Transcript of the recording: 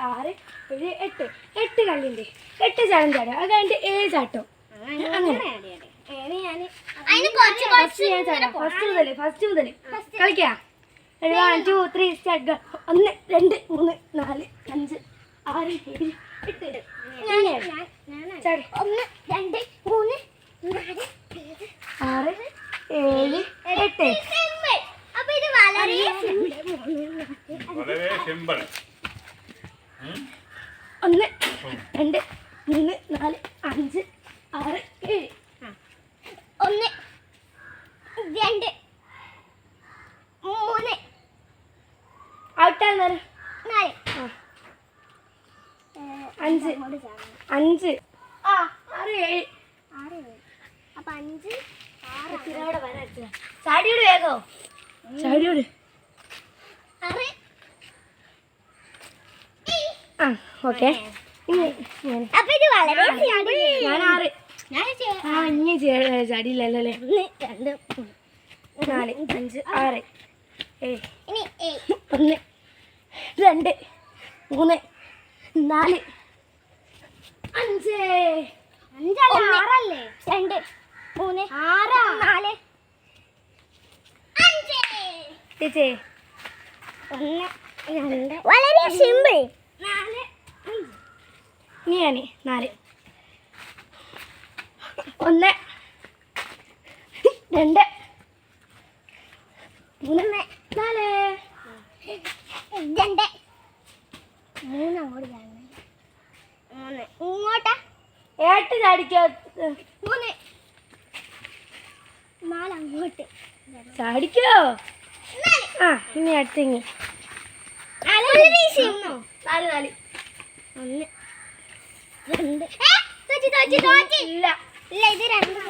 6 7 8 8 കല്ലുണ്ട് 8 ചാടും ചാടും അത് കഴിഞ്ഞിട്ട് 7 ചാട്ടോ ഫസ്റ്റ് മുതൽ കളിക്കാ 1 2 3 സ്റ്റാർട്ട് 1 2 3 4 5 6 7 8 1 2 3 4 6 7 8 അപ്പൊ ഇത് വളരെ സിമ്പിൾ 1 2 3 4 5 6 7 1 2 3 ഔട്ടാണ് 4 5 5 6 7 അപ്പൊ 5 6 ചാടിയോട് വേഗോ ചാടിയോട് ആ ഓക്കെ അപ്പൊ ഇത് വളരെ ഞാൻ 6 ഇനി ചാടിയില്ലല്ലോ അല്ലേ 2 4 5 6 1 2 3 4 5 6 2 3 6 4 5 ചേച്ചേ 1 2 വളരെ സിമ്പിൾ 4 5 ഞാൻ 4 1 2 3 4 2 3 അങ്ങോട്ട് ചാടണം 3 ഇങ്ങോട്ടാ 8 ചാടിക്കോ 3 4 അങ്ങോട്ട് ചാടിക്കോ ആ ഇനി അടുത്തിങ്ങി 4 4 1 2 ഇല്ല ഇല്ല ഇത് 2